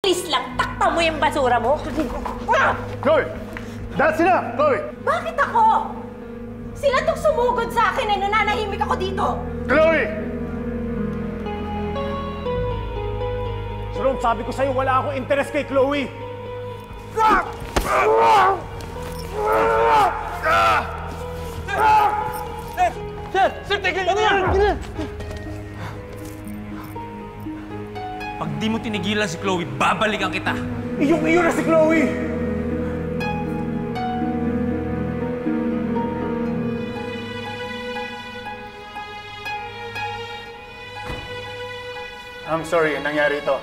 please lang, takpan mo yung basura mo. Chloe! That's enough, Chloe! Bakit ako? Sila tong sumugod sa akin eh, nananahimik ako dito. Chloe! Jerome, sabi ko sa'yo, wala akong interest kay Chloe. Sir, tigil niyo yan! Pag di mo tinigilan si Chloe, babalikan kita. Iyong-iyo na si Chloe! I'm sorry, nangyari ito.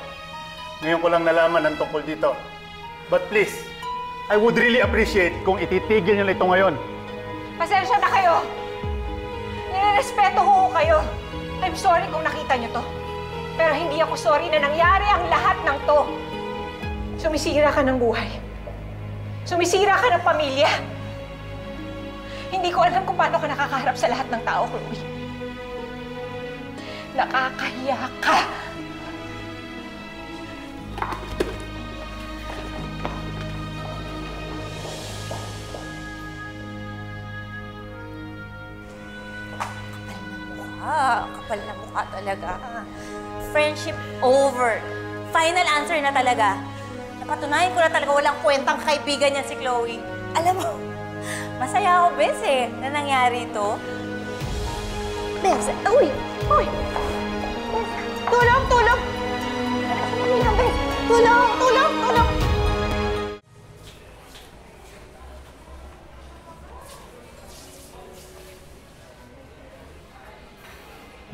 Ngayon ko lang nalaman ang tungkol dito. But please, I would really appreciate kung ititigil niyo na ito ngayon. Pasensya na kayo. Nirerespeto ko kayo. I'm sorry kung nakita niyo to. Pero hindi ako sorry na nangyari ang lahat ng to. Sumisira ka ng buhay. Sumisira ka ng pamilya. Hindi ko alam kung paano ka nakakaharap sa lahat ng tao, Chloe. Nakakahiya ka. Kapal na mukha talaga. Friendship over. Final answer na talaga. Napatunayan ko na talaga walang kwentang kaibigan niya si Chloe. Alam mo, masaya ako, Bes, na nangyari ito. Bes, uy! Uy! Bes, tulong! Tulong! Bes, tulong! Tulong! Tulong!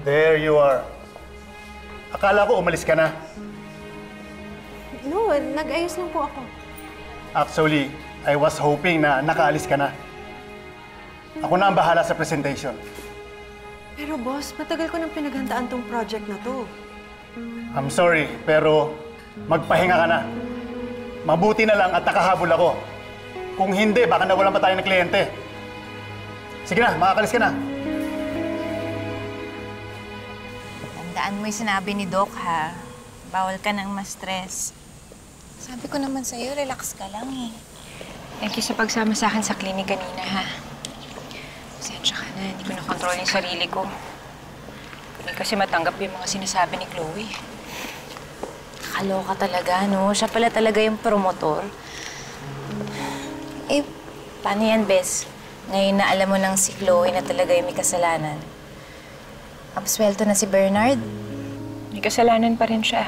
There you are. Akala ko umalis ka na. No, nag-ayos lang po ako. Actually, I was hoping na nakaalis ka na. Ako na ang bahala sa presentation. Pero boss, matagal ko nang pinaghandaan tong project na to. I'm sorry, pero magpahinga ka na. Mabuti na lang at nakahabol ako. Kung hindi, baka nawalan pa tayo ng kliyente. Sige na, makakalis ka na. Tandaan mo yung sinabi ni Doc, ha? Bawal ka nang ma-stress. Sabi ko naman sa'yo, relax ka lang, eh. Thank you sa pagsama sa akin sa klinik kanina, ha? Pasensya ka na, hindi ko na-control yung sarili ko. Hindi kasi matanggap yung mga sinasabi ni Chloe. Kaloka talaga, no? Siya pala talaga yung promotor. Eh, paano yan, Bes? Ngayon na alam mo nang si Chloe na talaga yung may kasalanan. Absuelto na si Bernard? May kasalanan pa rin siya.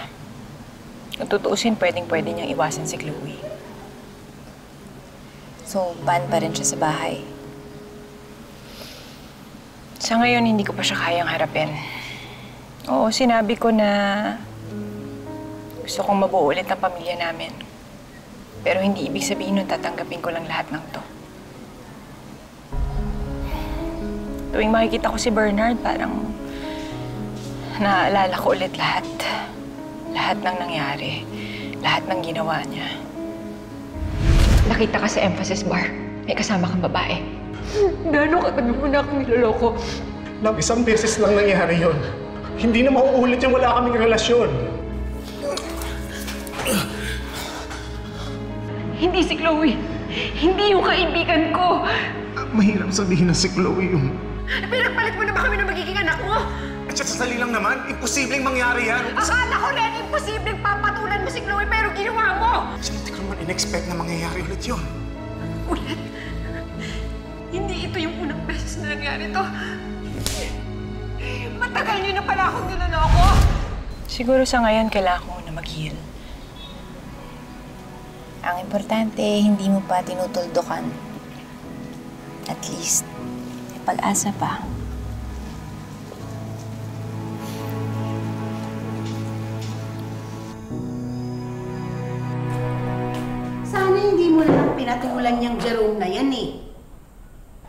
Kung tutuusin, pwedeng-pwede niyang iwasan si Chloe. So, ban pa rin siya sa bahay? Sa ngayon, hindi ko pa siya kayang harapin. Oo, sinabi ko na gusto kong mabuo ulit ang pamilya namin. Pero hindi ibig sabihin nun tatanggapin ko lang lahat ng to. Tuwing makikita ko si Bernard, parang naaalala ko ulit lahat. Lahat ng nangyari. Lahat ng ginawa niya. Nakita ka sa emphasis bar. May kasama kang babae. Gano'ng katabi mo na akong niloloko? Love, isang beses lang nangyari yon. Hindi na mauulit yung wala kaming relasyon. Hindi si Chloe. Hindi yung kaibigan ko. Mahirap sabihin na si Chloe yung... Pinagpalit mo na ba kami na magiging anak mo? At sa sali lang naman, imposibleng mangyari yan. Akala ko rin imposibleng papatulan mo si Chloe pero ginawa mo! Hindi ko naman in-expect na mangyayari ulit yun. Ulit? Hindi ito yung unang beses na nangyari to. Matagal niyo na pala akong niloloko! Siguro sa ngayon, kailangan ko na mag-heal. Ang importante, hindi mo pa tinutuldukan. At least, may pag-asa pa. Sana hindi mo lang pinatulan niyang Jerome na yan eh.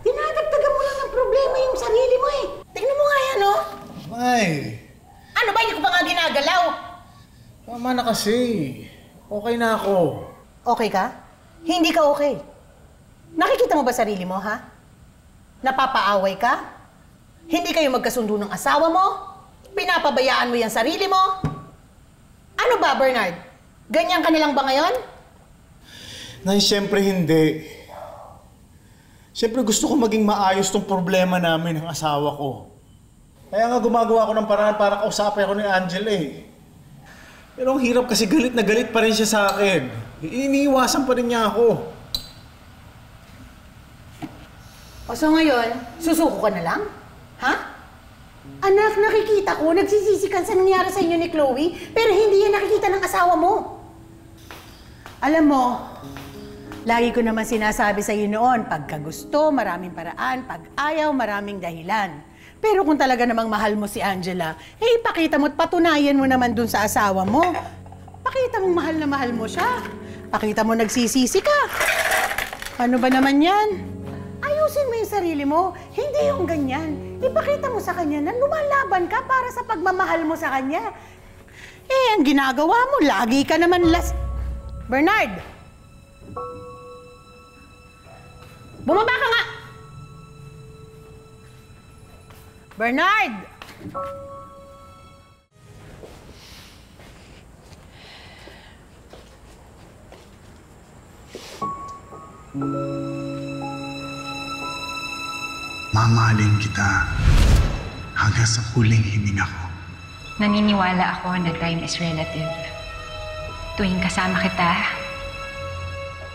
Dinadagdagan mo lang ng problema yung sarili mo eh. Tingnan mo nga yan, oh. Ay! Ano ba? Hindi ko pa nga ginagalaw. Tama na kasi. Okay na ako. Okay ka? Hindi ka okay. Nakikita mo ba sarili mo, ha? Napapaaway ka? Hindi kayo magkasundo ng asawa mo? Pinapabayaan mo yung sarili mo? Ano ba, Bernard? Ganyan ka na lang ba ngayon? Nay, siyempre hindi. Siyempre gusto ko maging maayos tong problema namin ng asawa ko. Kaya nga gumagawa ko ng paraan para kausapin ako ni Angela eh. Pero ang hirap kasi galit na galit pa rin siya sa akin. Iniiwasan pa rin niya ako. O so ngayon, susuko ka na lang? Ha? Anak, nakikita ko, nagsisisi ka sa nangyari sa inyo ni Chloe, pero hindi yan nakikita ng asawa mo. Alam mo, lagi ko naman sinasabi sa iyo noon, pagka gusto, maraming paraan, pag ayaw, maraming dahilan. Pero kung talaga namang mahal mo si Angela, eh ipakita mo at patunayan mo naman dun sa asawa mo. Pakita mong mahal na mahal mo siya. Pakita mo nagsisisi ka. Ano ba naman yan? Ayusin mo yung sarili mo, hindi yung ganyan. Ipakita mo sa kanya na lumalaban ka para sa pagmamahal mo sa kanya. Eh, ang ginagawa mo, lagi ka naman Bernard! Bumaba ka nga! Bernard! Mamahalin kita hanggang sa huling hininga ko. Naniniwala ako na time is relative. Tuwing kasama kita,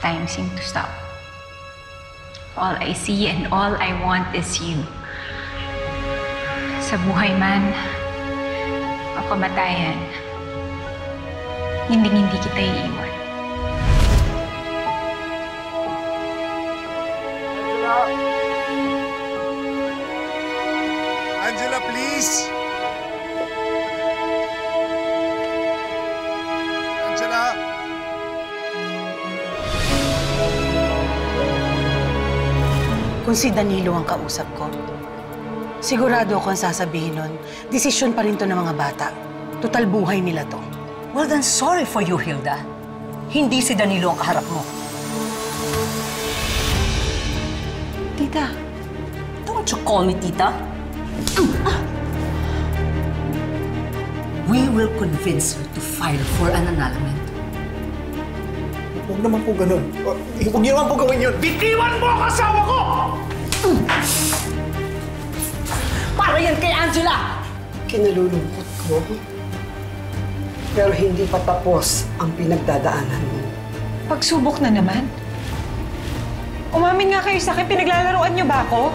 time seems to stop. All I see and all I want is you. Sa buhay man o kamatayan, hindi kita iiwan. Angela, please! Angela! Kung si Danilo ang kausap ko, sigurado ako ang sasabihin nun, desisyon pa rin to ng mga bata. Total buhay nila to. Well then, sorry for you, Hilda. Hindi si Danilo ang kaharap mo. Tita. Don't you call me tita. We will convince her to file for an annulment. Huwag naman po ganun. Huwag niyo naman po gawin yun. Bitiwan mo ang asawa ko! Para yan kay Angela! Kinalulungkot ko. Pero hindi pa tapos ang pinagdadaanan mo. Pagsubok na naman. Umamin nga kayo sa akin, pinaglalaroan niyo ba ako?